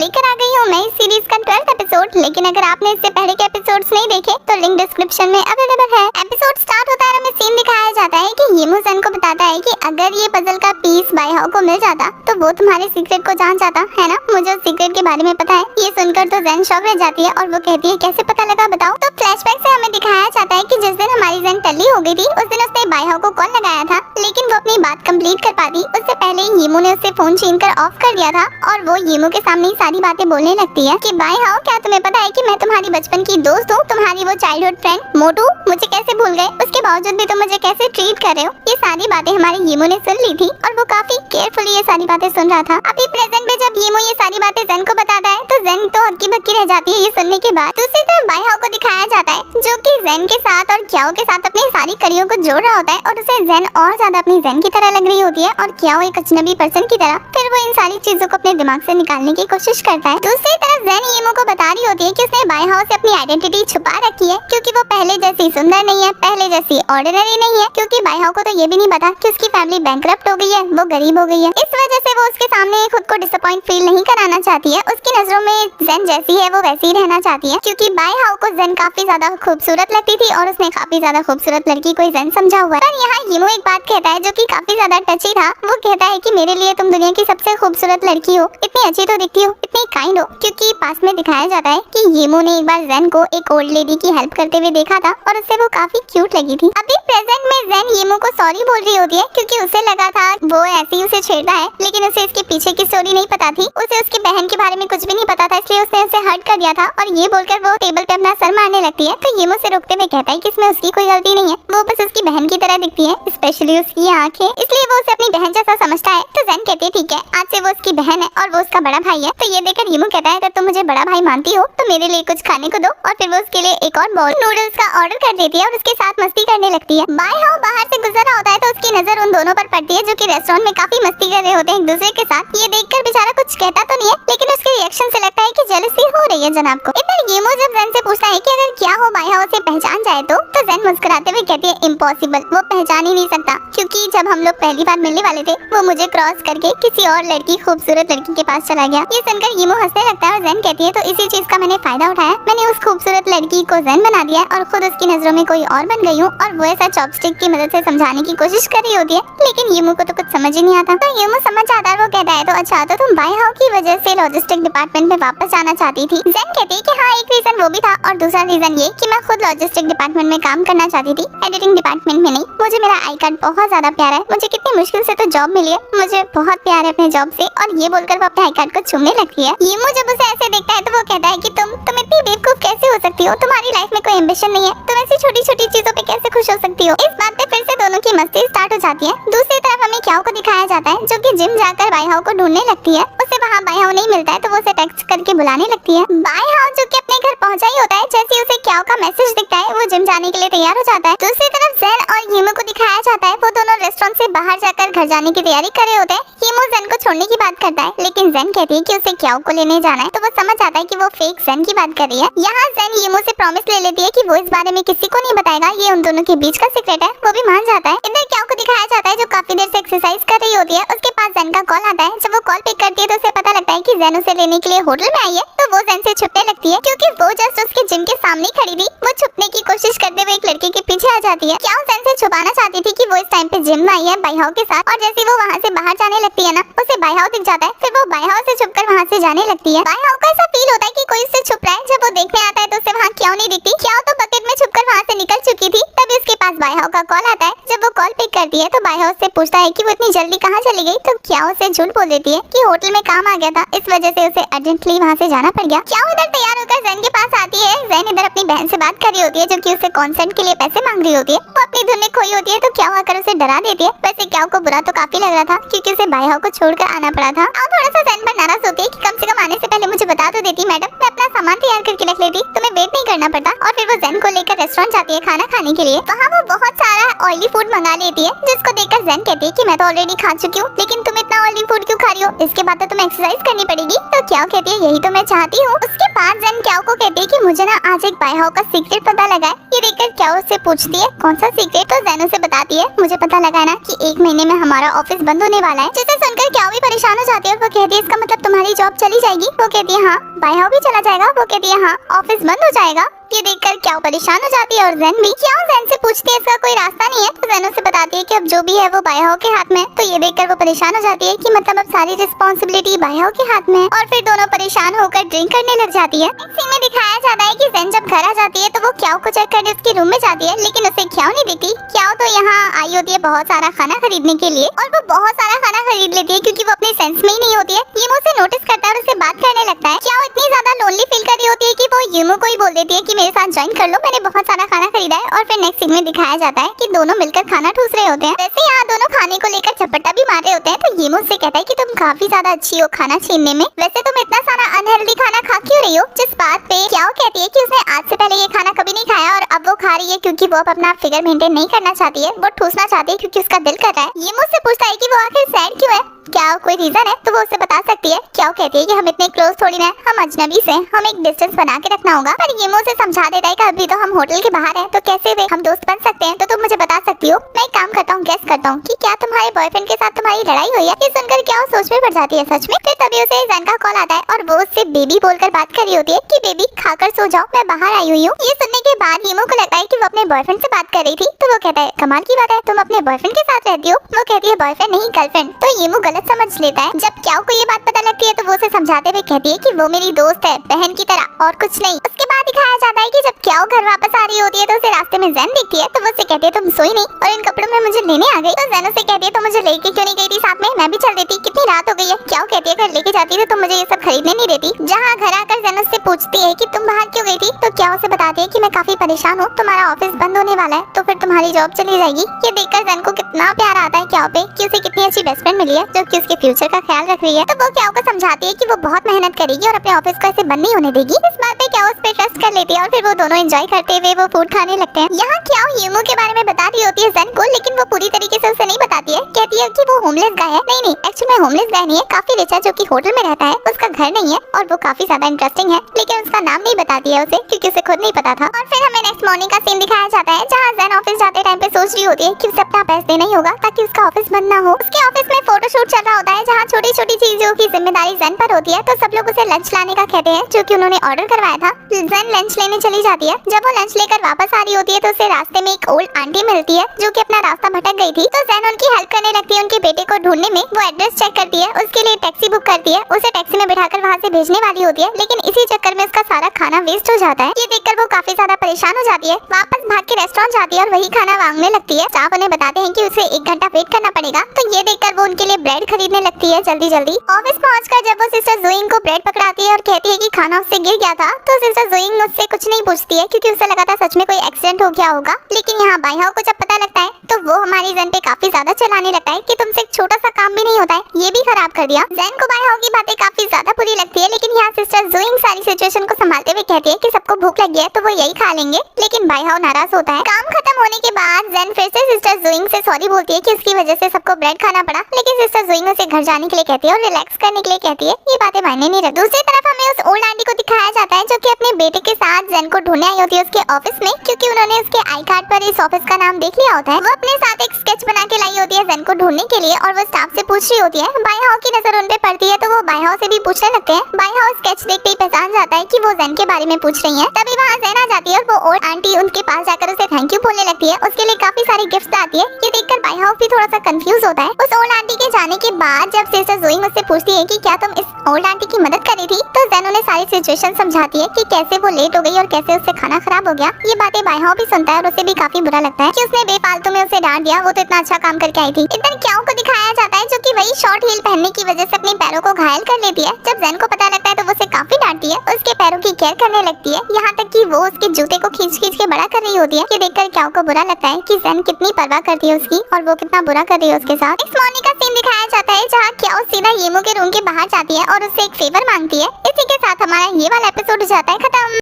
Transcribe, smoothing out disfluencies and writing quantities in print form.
लेकर आ गई हूँ मैं इस सीरीज का 12th एपिसोड। लेकिन अगर आपने इससे पहले के एपिसोड्स नहीं देखे तो लिंक डिस्क्रिप्शन में अवेलेबल है। एपिसोड स्टार्ट होता है, हमें सीन दिखाया जाता है कि यीमू ज़ेन को बताता है कि अगर ये पजल का पीस बाइहाओ को मिल जाता तो वो तुम्हारे सीक्रेट को जान जाता है ना। मुझे उस सीक्रेट के बारे में पता है। ये सुनकर तो ज़ेन शॉक रह जाती है और वो कहती है कैसे पता लगा बताओ। तो फ्लैशबैक से हमें दिखाया जाता है कि जिस दिन हमारी ज़ेन टल्ली हो गई थी उस दिन उसने बाइहाओ को कॉल लगाया था, लेकिन वो अपनी बात कंप्लीट कर पाती उससे पहले यीमू ने उससे फोन छीन कर ऑफ कर दिया था और वो यीमू के सामने ही सारी बातें बोलने लगती है कि बाइहाओ क्या तुम्हें पता है कि मैं तुम्हारी बचपन की दोस्त हूँ, तुम्हारी वो चाइल्डहुड फ्रेंड मोटू, मुझे कैसे भूल गए, उसके बावजूद भी तुम मुझे कैसे ट्रीट कर रहे हो। ये सारी बातें हमारे यीमू ने सुन ली थी और वो काफी केयरफुली ये सारी बातें सुन रहा था। अभी प्रेजेंट में जब यीमू ये सारी बातें ज़ेन को बताता है तो ज़ेन तो हक्की बक्की रह जाती है ये सुनने के बाद। दूसरी तरफ बाइहाओ को दिखाया जाता है जो कि ज़ेन के साथ और क्याओ के साथ अपनी सारी कड़ियों को जोड़ रहा होता है और उसे ज़ेन और ज्यादा अपनी ज़ेन की तरह लग रही होती है और क्याओ एक अजनबी पर्सन की तरह। फिर वो इन सारी चीजों को अपने दिमाग से निकालने की कोशिश करता है। दूसरी तरफ ज़ेन यीमू को बता रही होती है कि उसने बाइहाओ से अपनी आइडेंटिटी छुपा रखी है क्योंकि वो पहले जैसी सुंदर नहीं है, पहले जैसी ऑर्डिनरी नहीं है, क्योंकि बाइहाओ को तो ये भी नहीं पता कि उसकी फैमिली बैंकरप्ट हो गई है, वो गरीब हो गई है। इस वजह से वो उसके सामने खुद को डिसअपॉइंट फील नहीं कराना चाहती है। उसकी नजरों में ज़ेन जैसी है वो वैसी ही रहना चाहती है क्योंकि बाइहाओ को ज़ेन काफी ज्यादा खूबसूरत लगती थी और उसने काफी ज्यादा खूबसूरत लड़की को ज़ेन समझा हुआ है। पर यहाँ यीमू एक बात कहता है जो कि काफी ज्यादा टची था। वो कहता है कि मेरे लिए तुम दुनिया की सबसे खूबसूरत लड़की हो, इतनी अच्छी तो दिखती हो, इतनी काइंड हो। क्योंकि पास में दिखाया जाता है कि यीमू ने एक बार ज़ेन को एक ओल्ड लेडी की हेल्प करते हुए देखा था और उससे वो काफी क्यूट लगी थी। अभी प्रेजेंट में ज़ेन यीमू को सॉरी बोल रही होती है क्योंकि उसे लगा था वो ऐसे ही उसे छेड़ता है, लेकिन उसे इसके पीछे की स्टोरी नहीं पता थी। उसे उसकी बहन के बारे में कुछ भी नहीं पता था, इसलिए उसने उसे हर्ट कर दिया था और ये बोलकर वो टेबल पे अपना सर मारने लगती है। तो यीमू से रोकते हुए कहता है कि इसमें उसकी कोई गलती नहीं है, वो बस उसकी बहन की तरह दिखती है, स्पेशली उसकी आंखें, इसलिए वो उसे अपनी बहन जैसा समझता है। तो ज़ेन कहती है ठीक है, आज से वो उसकी बहन है और वो उसका बड़ा भाई है। तो ये देखकर यीमू कहता है अगर तुम मुझे बड़ा भाई मानती हो तो मेरे लिए कुछ खाने को दो और फिर वो उसके लिए एक और बाउल नूडल्स का ऑर्डर कर देती है और उसके साथ मस्ती करने लगती है। बाइहाओ बाहर से गुजर रहा होता है तो उसकी नजर उन दोनों पर पड़ती है जो कि रेस्टोरेंट में काफी मस्ती कर रहे होते हैं एक दूसरे के साथ। ये देखकर बेचारा कुछ कहता तो नहीं है, लेकिन उसके रिएक्शन से लगता है कि जेलसी हो रही है जनाब को। इधर यीमू जब ज़ेन से पूछता है कि अगर क्या हो बाइहाओ से पहचान जाए तो ज़ेन मुस्कुराते हुए कहती है इम्पॉसिबल, वो पहचान ही नहीं सकता क्योंकि जब हम लोग पहली बार मिलने वाले थे वो मुझे क्रॉस करके किसी और लड़की खूबसूरत लड़की के पास चला गया। ये सुनकर यीमू हंसने लगता है और ज़ेन कहती है तो इसी चीज का मैंने फायदा उठाया, मैंने उस खूबसूरत लड़की को ज़ेन बना दिया और खुद उसकी नजरों में कोई और बन गई हूँ। और वो ऐसा चॉपस्टिक की मदद से समझाने की कोशिश कर रही होती है, लेकिन यीमू को तो कुछ समझ ही नहीं आता। तो यीमू समझ जाता है, वो कहता है तो अच्छा तो तुम बाइहाओ की वजह से लॉजिस्टिक डिपार्टमेंट में वापस जाना चाहती थी। ज़ेन कहती है कि हाँ एक रीजन वो भी था और दूसरा रीजन ये कि मैं खुद लॉजिस्टिक डिपार्टमेंट में काम करना चाहती थी, एडिटिंग डिपार्टमेंट में नहीं। मुझे मेरा आई कार्ड बहुत ज्यादा प्यारा है, मुझे कितनी मुश्किल से तो जॉब मिली है, मुझे बहुत प्यार है अपने जॉब से। और ये बोलकर वो अपने आई कार्ड को छूने लगती है। यीमू जब उसे ऐसे देखता है तो वो कहता है कि तुम इतनी बेवकूफ कैसे हो सकती हो, तुम्हारी लाइफ में कोई एम्बिशन नहीं है, तुम ऐसी छोटी छोटी चीजों पे कैसे खुश हो सकती हो। इस बात पे फिर से दोनों की मस्ती स्टार्ट हो जाती है। दूसरी तरफ हमें क्याओ को दिखाया जाता है जो कि जिम जाकर बाइहाओ को ढूंढने लगती है। उसे वहाँ बाइहाओ नहीं मिलता है तो वो उसे टेक्स्ट करके बुलाने लगती है। बाइहाओ जो कि अपने घर पहुंचा ही होता है, जैसे ही उसे क्याओ का मैसेज दिखता है वो जिम जाने के लिए तैयार हो जाता है। दूसरी तरफ ज़ेन और यीमू को दिखाया जाता है वो दोनों रेस्टोरेंट से बाहर जाकर घर जाने की तैयारी कर रहे होते हैं। यीमू ज़ेन को छोड़ने की बात करता है, लेकिन ज़ेन कहती है कि उसे क्याओ को लेने जाना है, तो वो समझ जाता है कि वो फेक ज़ेन की बात कर रही है। यहाँ ज़ेन यीमू से प्रॉमिस ले लेती है कि वो इस बारे में किसी को नहीं बताएगा, ये उन दोनों के बीच का सीक्रेट है। वो भी मान जाता है। इधर क्याओ को दिखाया जाता है जो काफी देर से एक्सरसाइज कर रही होती है। उसके पास ज़ेन का कॉल आता है। जब वो कॉल पिक करती है तो उसे पता लगता है कि ज़ेन उसे लेने के लिए होटल में आई है। तो वो ज़ेन से छुपने लगती है क्योंकि वो जस्ट उसके जिम के सामने खड़ी थी। वो छुपने की कोशिश करते हुए एक लड़के के पीछे आ जाती है। क्याओ ज़ेन से छुपाना चाहती थी कि वो इस टाइम पे जिम में आई है बाइहाओ के साथ, और जैसे वो वहाँ से बाहर जाने लगती है ना, उसे बाइहाओ दिख जाता है। फिर वो बाइहाओ से छुपकर वहाँ से जाने लगती है। बाइहाओ को ऐसा फील होता है कि कोई उससे छुप रहा है। जब वो देखने आता है तो उसे वहाँ क्याओ नहीं दिखती। क्याओ तो बकेट में छुपकर वहाँ से निकल चुकी थी। तभी उसके पास बाइहाओ का कॉल आता है। जब वो कॉल पिक करती है तो बाइहाओ से पूछता है कि वो इतनी जल्दी कहाँ चली गई। तो क्याओ से झूठ बोल देती है कि होटल में काम आ गया था, इस वजह से उसे अर्जेंटली वहाँ से जाना पड़ गया। क्याओ इधर तैयार होकर ज़ेन के पास आती है। ज़ेन इधर अपनी बहन से बात कर रही होती है जो कि उसे कॉन्सेंट के लिए पैसे मांग रही होती है। वो अपनी धुन में खोई होती है तो क्याओ आकर उसे डरा देती है। वैसे क्याओ को बुरा तो काफी लग रहा था क्योंकि उसे बाइहाओ को छोड़कर आना पड़ा था। और थोड़ा सा ज़ेन पर नाराज होती है कि कम से कम आने से पहले मुझे बता तो देती मैडम, मैं अपना सामान तैयार करके रख लेती, तुम्हें वेट नहीं करना पड़ता। और फिर वो ज़ेन को लेकर रेस्टोरेंट जाती है खाना खाने के लिए। वहाँ वो बहुत सारा ऑयली फूड मंगा लेती है, जिसको देखकर ज़ेन कहती है कि मैं तो ऑलरेडी खा चुकी हूँ, लेकिन तुम इतना ऑयली फूड क्यों खा रही हो, इसके बाद तो तुम्हें एक्सरसाइज करनी पड़ेगी। तो क्याओ कहती है यही तो मैं चाहती हूँ। उसके बाद ज़ेन क्याओ को कहती है कि मुझे ना आज एक बाइहाओ का सीक्रेट पता लगा है। ये देखकर क्याओ उससे पूछती है कौन सा सीक्रेट। तो ज़ेन उसे बताती है मुझे पता लगा ना कि 1 महीने में हमारा ऑफिस बंद होने वाला है। जिसे सुनकर क्याओ भी परेशान हो जाती है और वो कहती है इसका मतलब तुम्हारी जॉब चली जाएगी। वो कहती है हाँ। बायहाओ भी चला जाएगा। वो कहती है हाँ। ऑफिस बंद हो जाएगा। ये देखकर क्या परेशान हो जाती है और जैन भी। क्या जैन से पूछती है इसका कोई रास्ता नहीं है, तो जैन उसे बताती है कि अब जो भी है वो बायहाओ के हाथ में। तो ये देखकर वो परेशान हो जाती है कि मतलब अब सारी रिस्पॉन्सिबिलिटी बायहाओ के हाथ में है, और फिर दोनों परेशान होकर ड्रिंक करने लग जाती है। सीन में दिखाया जाता है कि जैन जब घर आ जाती है तो वो क्याओ को चेक करने उसके रूम में जाती है, लेकिन उसे क्याओ नहीं दिखती। क्याओ तो यहाँ आई होती है बहुत सारा खाना खरीदने के लिए, और वो बहुत सारा खाना खरीद लेती है क्योंकि वो अपने सेंस में ही नहीं होती है। ये मुझसे नोटिस करता है और उससे बात करने लगता है। क्याओ इतनी ज्यादा लोनली फील कर रही होती है कि वो यूमो को ही बोल देती है कि मेरे साथ ज्वाइन कर लो, मैंने बहुत सारा खाना खरीदा है। और फिर नेक्स्ट सीन में दिखाया जाता है कि दोनों मिलकर खाना ठूस रहे होते हैं। वैसे यहाँ दोनों खाने को लेकर झपट्टा भी मार रहे होते हैं। तो ये मुझसे कहता है कि तुम काफी ज्यादा अच्छी हो खाना छीनने में, वैसे तुम इतना सारा अनहेल्दी खाना खा क्यों रही हो। जिस बात पे क्याओ कहती है कि उसने आज से पहले ये खाना कभी नहीं खाया और अब वो खा रही है क्योंकि वो अब अपना फिगर मेंटेन नहीं करना चाहती है, वो ठूसना चाहती है क्योंकि उसका दिल कर रहा है। ये मुझसे पूछता है कि वो आखिर सैड क्यों है, क्या कोई रीजन है, तो वो उसे बता सकती है। क्या कहती है कि हम इतने क्लोज थोड़ी ना, हम अजनबी से, हम एक डिस्टेंस बना के रखना होगा। पर ये मुझे समझा देता है कि अभी तो हम होटल के बाहर हैं, तो कैसे वे हम दोस्त बन सकते हैं, तो तुम मुझे बता सकती हो। मैं एक काम करता हूँ, गेस करता हूँ कि क्या तुम्हारे बॉयफ्रेंड के साथ तुम्हारी लड़ाई हुई है। ये सुनकर क्या सोच में पड़ जाती है सच में। फिर तभी उसे जैन का कॉल आता है और वो उससे बेबी बोलकर बात कर रही होती है कि बेबी खाकर सो जाओ, मैं बाहर आई हुई हूँ। ये सुनने के बाद हीमो को लगता है कि वो अपने बॉयफ्रेंड से बात कर रही थी, तो वो कहता है कमाल की बात है, तुम अपने बॉयफ्रेंड के साथ रहती हो। वो कहती है बॉयफ्रेंड नहीं गर्लफ्रेंड। तो हीमो गलत समझ लेता है। जब क्याओ को ये बात पता लगती है तो वो उसे समझाते हुए कहती है कि वो मेरी दोस्त है, बहन की तरह, और कुछ नहीं। उसके बाद दिखाया जाता है कि जब क्याओ घर वापस आ रही होती है तो उसे रास्ते में जैन दिखती है, तो वो उसे कहती है तुम सोई नहीं और इन कपड़ों में मुझे लेने आ गई। तो जैन उसे कहती है तो मुझे लेके क्यों नहीं गई थी साथ में, मैं भी चल देती, कितनी रात हो गई है। क्याओ कहती है घर लेके जाती है तो मुझे ये सब खरीदने नहीं देती। जहाँ घर आकर जैन उससे पूछती है कि तुम बाहर क्यों गई थी, तो क्याओ उसे बताती है कि मैं काफी परेशान हूँ, तुम्हारा ऑफिस बंद होने वाला है तो फिर तुम्हारी जॉब चली जाएगी। ये देखकर जैन को कितना प्यार आता है क्याओ पे कि उसे कितनी अच्छी बेस्ट फ्रेंड मिली है जो कि उसके फ्यूचर का ख्याल रख रही है। तो वो क्याओ को समझाती है कि वो बहुत मेहनत करेगी और अपने ऑफिस को ऐसे बंद नहीं होने देगी। इस बात पे क्याओ उस पे ट्रस्ट कर लेती है और फिर वो दोनों एंजॉय करते हुए वो फूड खाने लगते हैं। यहाँ क्याओ यूमो के बारे में बता रही होती है जैन को, लेकिन वो पूरी तरीके से उसे नहीं बताती है। कहती है कि वो होमलेस गाय है। नहीं, एक्चुअली में होमलेस गाय नहीं है, काफी रिच है जो कि होटल में रहता है, उसका घर नहीं है और वो काफी ज्यादा इंटरेस्टिंग है, लेकिन उसका नाम नहीं बताती है उसे क्योंकि उसे खुद नहीं पता था। और फिर हमें नेक्स्ट मॉर्निंग का सीन दिखाया जाता है जहाँ जैन ऑफिस जाते टाइम पे सोच रही होती है कि उसे अपना पैसे देना ही होगा ताकि उसका ऑफिस बंद ना हो। उसके ऑफिस में फोटोशूट चल रहा होता है जहाँ छोटी छोटी चीजों की जिम्मेदारी जैन पर होती है। तो सब लोग उसे लंच लाने का कहते हैं जो कि उन्होंने ऑर्डर करवाया था। जैन लंच लेने चली जाती है। जब वो लंच लेकर वापस आ रही होती है तो उसे रास्ते में एक ओल्ड आंटी मिलती है जो कि अपना रास्ता भटक गई थी। तो जैन उनकी हेल्प करने लगती है उनके बेटे को ढूंढने में। वो एड्रेस चेक करती है, उसके लिए टैक्सी बुक करती है, उसे टैक्सी में बिठाकर वहाँ से भेजने वाली होती है, लेकिन इसी चक्कर में उसका सारा खाना वेस्ट हो जाता है। ये देखकर वो काफी ज्यादा परेशान हो जाती है। वापस भाग के रेस्टोरेंट जाती है और वही खाना मांगने लगती है। स्टाफ उन्हें बताते हैं कि उसे 1 घंटा वेट करना पड़ेगा। तो ये देखकर वो उनके लिए ब्रेड खरीदने लगती है जल्दी जल्दी। ऑफिस पहुंचकर जब वो सिस्टर जुइंग को ब्रेड पकड़ाती है और कहती है कि खाना उससे गिर गया था, तो सिस्टर जुइंग उससे कुछ नहीं पूछती है क्योंकि उसे लगा था सच में कोई एक्सीडेंट हो गया होगा। लेकिन यहाँ बायहाओ को जब पता लगता है तो वो हमारी जैन पे काफी ज्यादा चलाने लगता है कि तुमसे एक छोटा सा काम भी नहीं होता है, ये भी खराब कर दिया। जैन को बायहाओ की बातें काफी ज्यादा बुरी लगती है, लेकिन यहाँ सिस्टर जुइंग सारी सिचुएशन को संभालते हुए कहती है कि सबको भूख लगी है तो वो यही खा लेंगे। लेकिन बायहाओ नाराज होता है। काम खत्म होने के बाद जैन फिर से सिस्टर जुइंग से सॉरी बोलती है कि उसकी वजह से सबको ब्रेड खाना पड़ा, लेकिन सिस्टर जुइंग उसे घर जाने के लिए कहती है और रिलैक्स करने के लिए कहती है। ये बातें मायने नहीं रखती। दूसरी तरफ हमें उस ओल्ड आंटी को दिखाया जाता है जो कि अपने बेटे के साथ जैन को ढूंढने आई होती है उसके ऑफिस में, क्योंकि उन्होंने उसके आई कार्ड पर इस ऑफिस का नाम देख लिया होता है। वो अपने साथ एक स्केच बना के लाई होती है जैन को ढूंढने के लिए और वो स्टाफ से पूछ रही होती है। बायहाओ की नजर उन पे पड़ती है तो वो बायहाओ से भी पूछने लगते हैं। बायहाओ स्केच देखते ही पहचान जाता है कि वो जैन के बारे में पूछ रही है। तभी वहाँ जैन आ जाती है और वो ओल्ड आंटी उनके पास जाकर उसे थैंक यू बोलने लगती है। उसके लिए काफी सारी गिफ्ट आती है। ये देखकर बायहाओ भी थोड़ा सा कंफ्यूज होता है। उस ओल्ड आंटी के जाने के बाद जब सिस्टर जुइंग उससे पूछती है कि क्या तुम इस ओल्ड आंटी की मदद करी थी, तो जैन उन्हें सारी सिचुएशन समझाती है कि कैसे वो लेट हो गई और कैसे उससे खाना खराब हो गया। ये बातें बायहाओ भी सुनता है और उसे भी काफी बुरा लगता है कि उसने बेफालतू में उसे डांट दिया, वो तो इतना अच्छा काम करके आई थी। इधर क्याओ को दिखाया जाता है जो कि वही शॉर्ट हील पहनने की वजह से अपने पैरों को घायल कर लेती है। जब जैन को पता लगता है तो वो उसे काफी डांटती है, उसके पैरों की केयर करने लगती है, यहाँ तक कि वो उसके जूते को खींच के बड़ा कर रही होती है। ये देखकर क्याओ को बुरा लगता है कि जैन कितनी परवाह करती है उसकी और वो कितना बुरा कर रही है उसके साथ। इस मॉर्निंग का सीन दिखाया जाता है जहाँ क्याओ सीधा येमो के रूम के बाहर जाती है और उससे एक फेवर मांगती है। इसी के साथ हमारा ये वाला एपिसोड हो जाता है खत्म।